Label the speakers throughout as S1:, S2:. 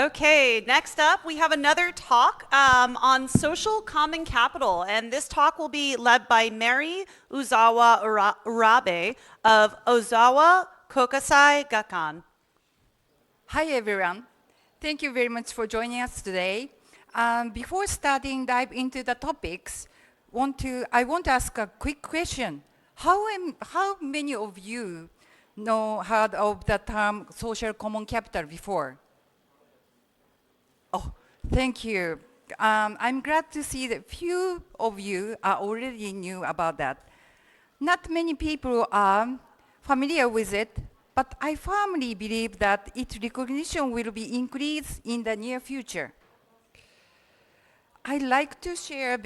S1: Okay, next up we have another talk on social common capital, and this talk will be led by Mary Uzawa Urabe of Ozawa Kokusai Gakkan.
S2: Hi everyone. Thank you very much for joining us today. Before starting dive into the topics, I want to ask a quick question. How many of you heard of the term social common capital before? Oh, thank you. I'm glad to see that few of you are already knew about that. Not many people are familiar with it, but I firmly believe that its recognition will be increased in the near future. I'd like to share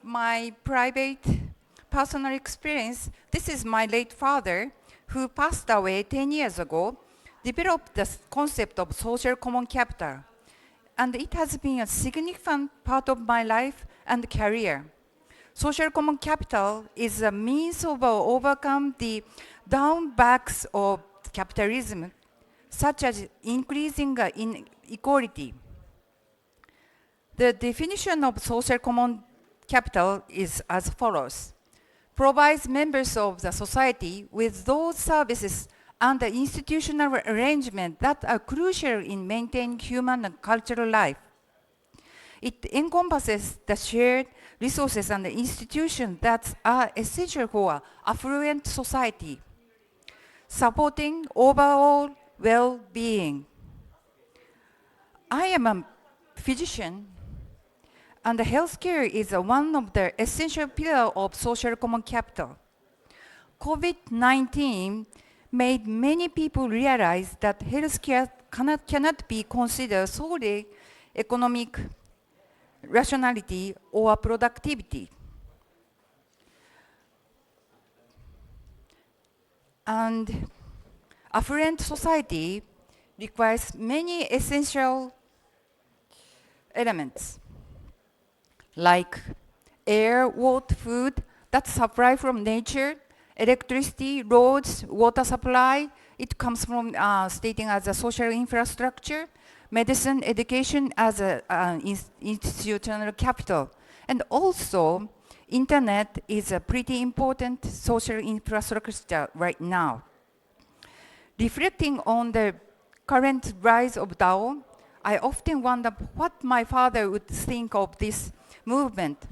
S2: my private personal experience. This is my late father, who passed away 10 years ago, developed the concept of social common capital. And it has been a significant part of my life and career. Social common capital is a means of overcome the drawbacks of capitalism, such as increasing inequality. The definition of social common capital is as follows: provides members of the society with those services and the institutional arrangement that are crucial in maintaining human and cultural life. It encompasses the shared resources and the institutions that are essential for affluent society, supporting overall well-being. I am a physician, and healthcare is one of the essential pillars of social common capital. COVID-19 made many people realize that healthcare cannot be considered solely economic rationality or productivity. And affluent society requires many essential elements like air, water, food that supply from nature, electricity, roads, water supply. It comes from stating as a social infrastructure, medicine, education as institutional capital. And also, internet is a pretty important social infrastructure right now. Reflecting on the current rise of Dao, I often wonder what my father would think of this movement.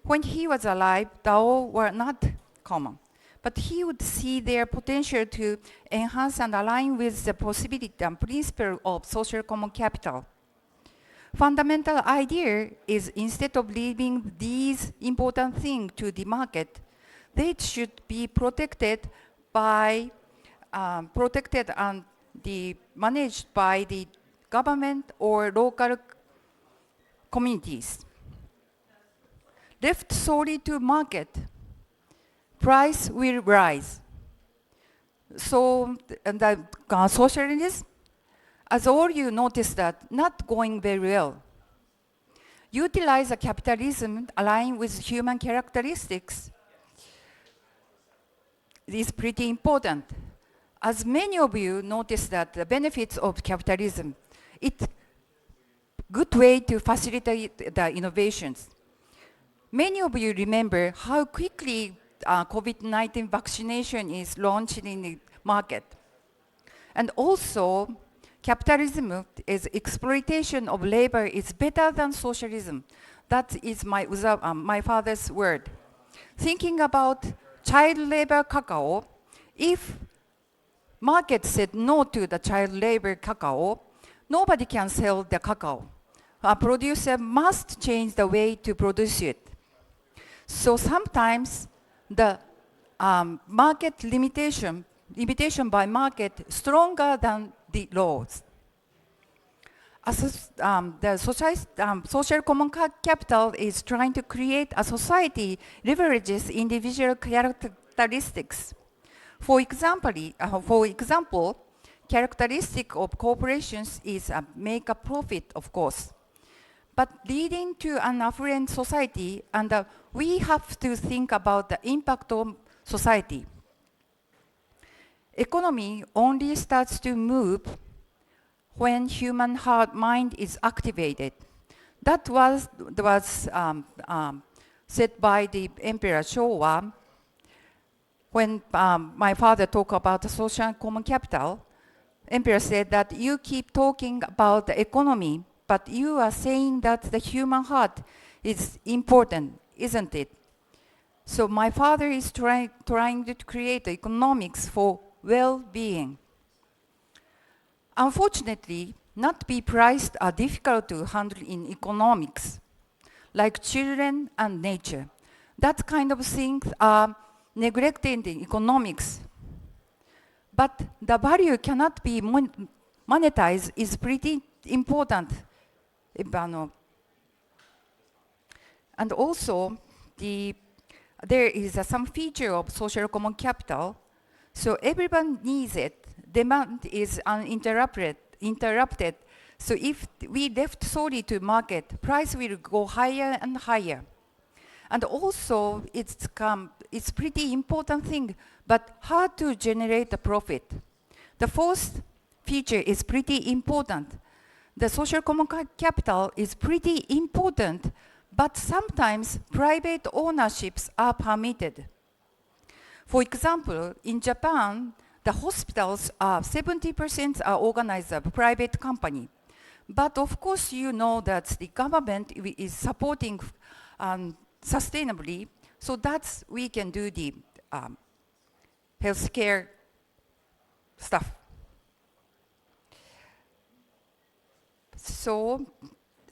S2: When he was alive, Dao were not common, but he would see their potential to enhance and align with the possibility and principle of social common capital. Fundamental idea is instead of leaving these important things to the market, they should be protected and managed by the government or local communities. Left solely to market, price will rise. So the socialism, as all you notice that, not going very well. Utilize a capitalism aligned with human characteristics is pretty important. As many of you notice that the benefits of capitalism, it's good way to facilitate the innovations. Many of you remember how quickly COVID-19 vaccination is launched in the market. And also, capitalism is exploitation of labor is better than socialism. That is my father's word. Thinking about child labor cacao, if market said no to the child labor cacao, nobody can sell the cacao. A producer must change the way to produce it. So sometimes the market limitation by market stronger than the laws. The social common capital is trying to create a society leverages individual characteristics. For example, characteristic of corporations is make a profit, of course, but leading to an affluent society, and we have to think about the impact on society. Economy only starts to move when human heart mind is activated. That was said by the Emperor Showa when my father talked about the social and common capital. Emperor said that you keep talking about the economy, but you are saying that the human heart is important, isn't it? So my father is trying to create economics for well-being. Unfortunately, not be priced are difficult to handle in economics, like children and nature. That kind of things are neglected in economics. But the value cannot be monetized is pretty important. And also, there is some feature of social common capital, so everyone needs it. Demand is interrupted. So if we left solely to market, price will go higher and higher. And also, it's pretty important thing, but how to generate a profit. The fourth feature is pretty important. The social common capital is pretty important, but sometimes private ownerships are permitted. For example, in Japan, the hospitals are 70% are organized as a private company. But of course, you know that the government is supporting sustainably, so that's we can do the healthcare stuff. So,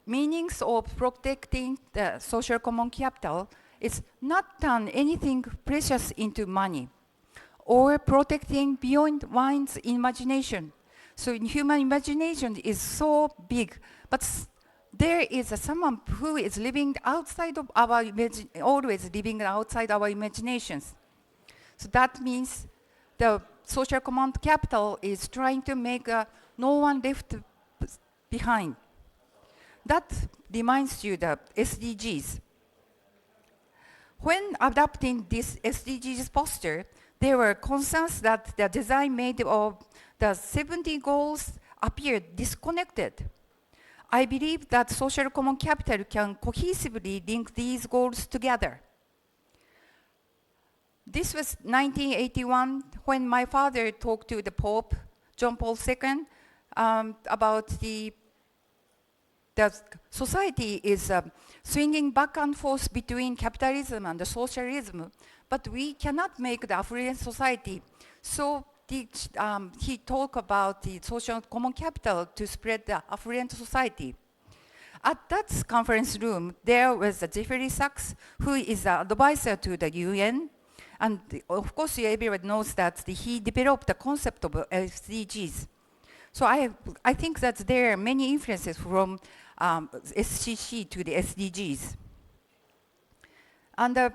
S2: meanings of protecting the social common capital is not turn anything precious into money, or protecting beyond one's imagination. So in human imagination is so big, but there is someone who is living outside of our always living outside our imaginations. So that means the social common capital is trying to make no one left behind. That reminds you the SDGs. When adopting this SDGs poster, there were concerns that the design made of the 70 goals appeared disconnected. I believe that social common capital can cohesively link these goals together. This was 1981 when my father talked to the Pope, John Paul II, about the society is swinging back and forth between capitalism and the socialism, but we cannot make the affluent society. So he talked about the social common capital to spread the affluent society. At that conference room, there was Jeffrey Sachs, who is an advisor to the UN. And of course, everyone knows that he developed the concept of SDGs. So I think that there are many influences from SCC to the SDGs. And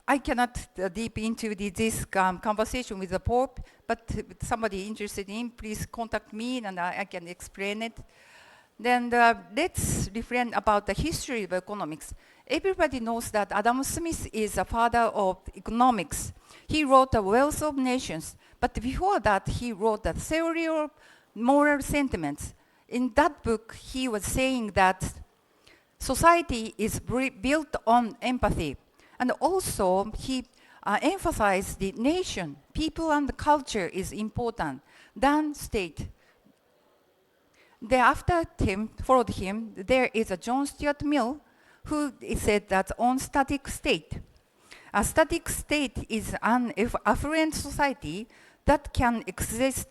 S2: I cannot deep into this conversation with the Pope, but somebody interested in, please contact me and I can explain it. Then let's reflect about the history of economics. Everybody knows that Adam Smith is a father of economics. He wrote The Wealth of Nations, but before that he wrote The Theory of Moral Sentiments. In that book, he was saying that society is built on empathy. And also, he emphasized the nation, people and culture is important than state. Thereafter, followed him, there is a John Stuart Mill who said that on static state. A static state is an affluent society that can exist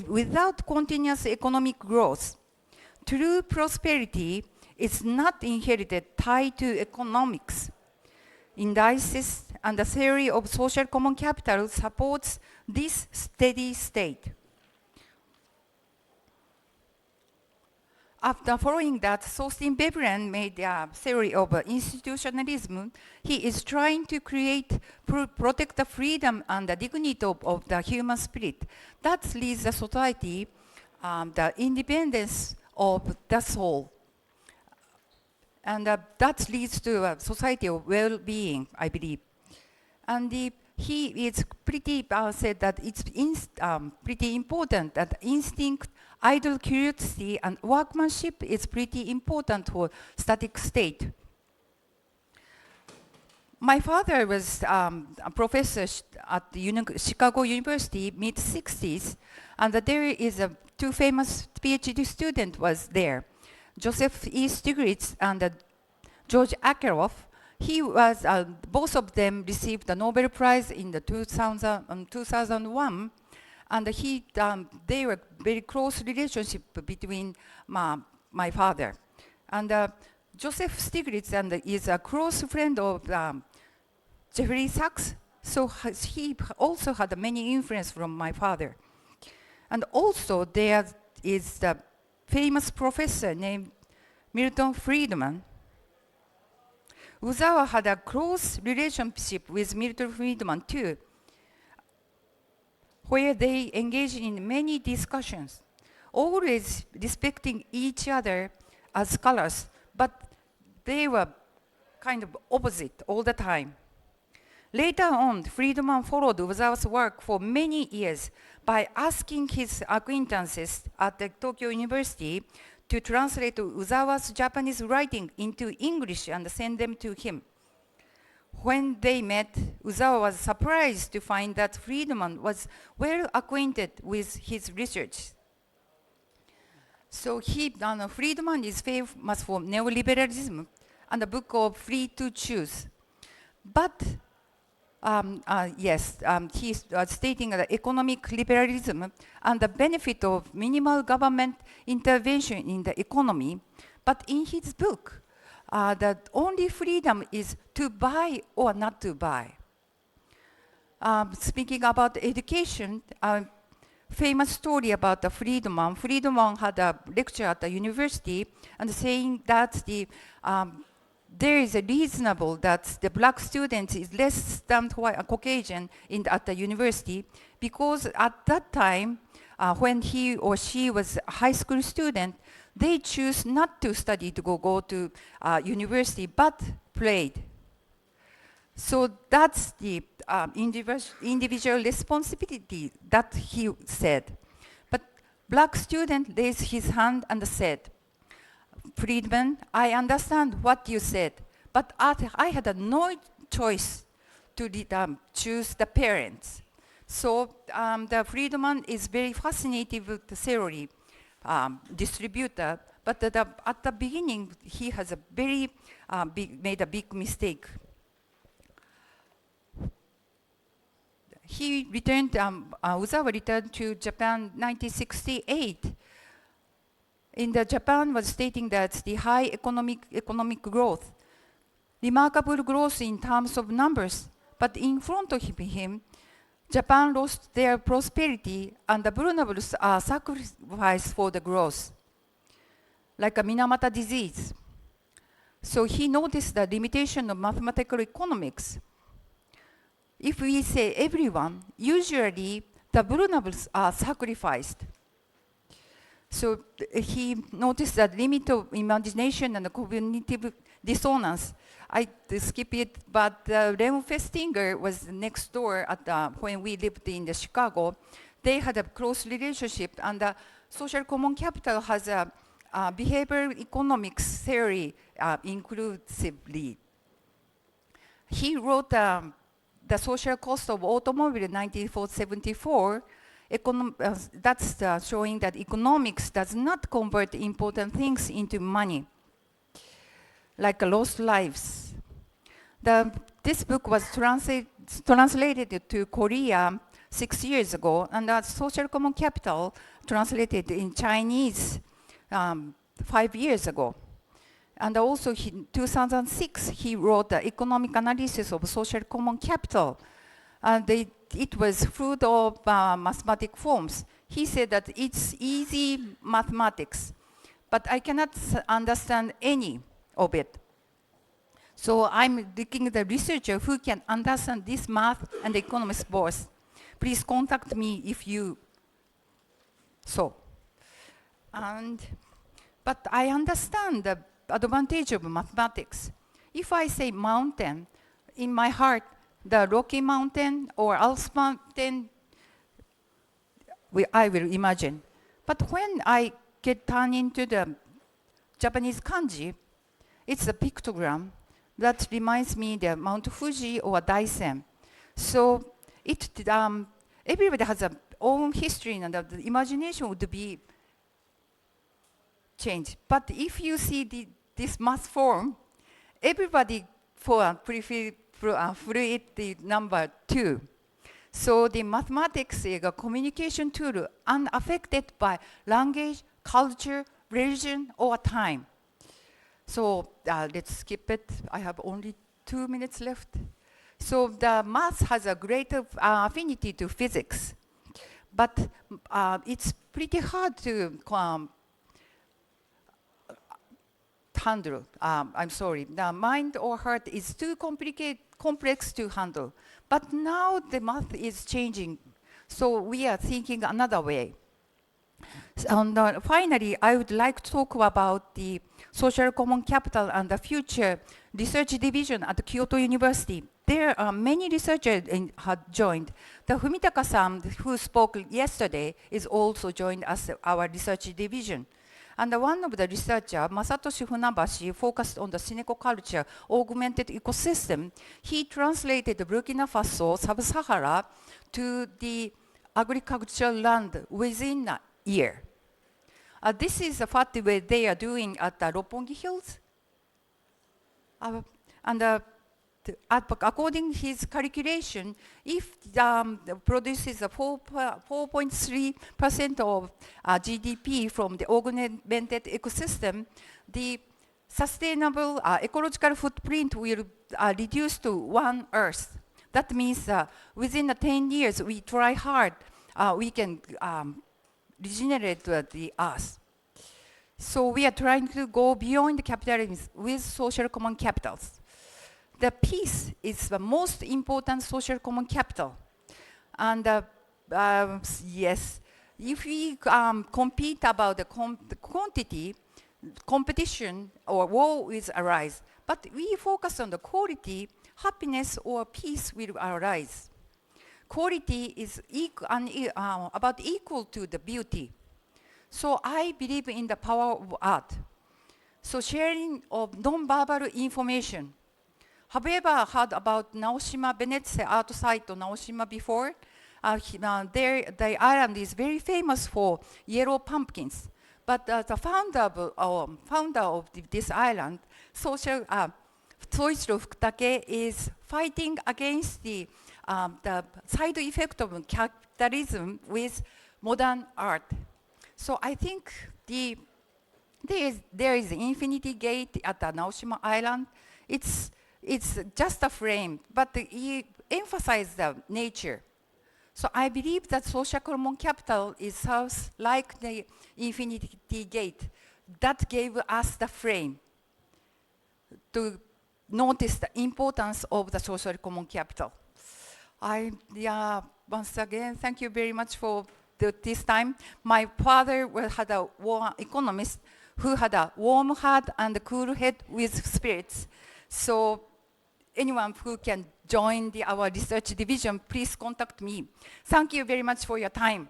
S2: without continuous economic growth. True prosperity is not inherited tied to economics. Indices and the theory of social common capital supports this steady state. After following that, Thorstein Veblen made a theory of institutionalism. He is trying to protect the freedom and the dignity of the human spirit. That leads the society, the independence of the soul. And that leads to a society of well-being, I believe. And he is pretty said that it's pretty important that instinct, idle curiosity, and workmanship is pretty important for static state. My father was a professor at the Chicago University, mid-60s, and there is a two famous PhD student was there, Joseph E. Stiglitz and George Akerlof. He was, both of them received the Nobel Prize in the 2001, and they were very close relationship between my father. And Joseph Stiglitz is a close friend of Jeffrey Sachs, so he also had many influence from my father. And also there is the famous professor named Milton Friedman. Uzawa had a close relationship with Milton Friedman too, where they engaged in many discussions, always respecting each other as scholars, but they were kind of opposite all the time. Later on, Friedman followed Uzawa's work for many years by asking his acquaintances at the Tokyo University to translate Uzawa's Japanese writing into English and send them to him. When they met, Uzawa was surprised to find that Friedman was well acquainted with his research. So Friedman is famous for neoliberalism and the book of Free to Choose. But he's stating that economic liberalism and the benefit of minimal government intervention in the economy. But in his book, that only freedom is to buy or not to buy. Speaking about education, famous story about the Friedman. Friedman had a lecture at the university and saying that there is a reasonable that the black student is less than Caucasian at the university, because at that time, when he or she was a high school student, they choose not to study to go to university, but played. So that's the individual responsibility that he said. But black student raised his hand and said, Friedman, I understand what you said, but I had no choice to choose the parents. So the Friedman is very fascinated with the theory distributor, but at the beginning he has made a big mistake. He returned, Uzawa returned to Japan 1968. In Japan was stating that the high economic growth, remarkable growth in terms of numbers, but in front of him, Japan lost their prosperity and the vulnerables are sacrificed for the growth, like a Minamata disease. So he noticed the limitation of mathematical economics. If we say everyone, usually the vulnerables are sacrificed. So he noticed the limit of imagination and the cognitive dissonance. I skip it, but Leon Festinger was next door when we lived in Chicago. They had a close relationship, and the social common capital has a behavioral economics theory inclusively. He wrote the social cost of automobile in 1974. That's showing that economics does not convert important things into money, like lost lives. This book was translated to Korea 6 years ago, and Social Common Capital translated in Chinese 5 years ago. And also in 2006, he wrote the economic analysis of social common capital. And it was full of mathematic forms. He said that it's easy mathematics, but I cannot understand any of it. So I'm looking at the researcher who can understand this math and economics both. Please contact me if you so. But I understand the advantage of mathematics. If I say mountain, in my heart, the Rocky Mountain or Alps Mountain, I will imagine. But when I get turned into the Japanese kanji, it's a pictogram that reminds me the Mount Fuji or Daisen. So everybody has a own history, and the imagination would be changed. But if you see this math form, everybody prefer fluid the number 2. So the mathematics is a communication tool unaffected by language, culture, religion, or time. So let's skip it. I have only 2 minutes left. So the math has a greater affinity to physics, but it's pretty hard to handle. I'm sorry, the mind or heart is too complex to handle. But now the math is changing, so we are thinking another way. And finally, I would like to talk about the social common capital and the future research division at Kyoto University. There are many researchers had joined. The Fumitaka-san, who spoke yesterday, is also joined as our research division. And one of the researchers, Masatoshi Funabashi, focused on the Seneco culture, augmented ecosystem. He translated Burkina Faso, Sub-Sahara, to the agricultural land within a year. This is what they are doing at the Roppongi Hills. According to his calculation, if produces 4.3% of GDP from the augmented ecosystem, the sustainable ecological footprint will reduce to 1 Earth. That means within 10 years, we try hard, we can regenerate the Earth. So we are trying to go beyond the capitalism with social common capitals. The peace is the most important social common capital. And yes, if we compete about the quantity, competition or war will arise. But we focus on the quality, happiness or peace will arise. Quality is about equal to the beauty. So I believe in the power of art. So sharing of non-verbal information. Have you ever heard about Naoshima Venezia art site of Naoshima before? The island is very famous for yellow pumpkins. But the founder of this island, Soichiro Fukutake, is fighting against the side effect of capitalism with modern art. So I think there is Infinity Gate at the Naoshima Island. It's just a frame, but he emphasized the nature. So I believe that social common capital is like the Infinity Gate that gave us the frame to notice the importance of the social common capital. Once again, thank you very much for this time. My father had a war economist who had a warm heart and a cool head with spirits. So anyone who can join our research division, please contact me. Thank you very much for your time.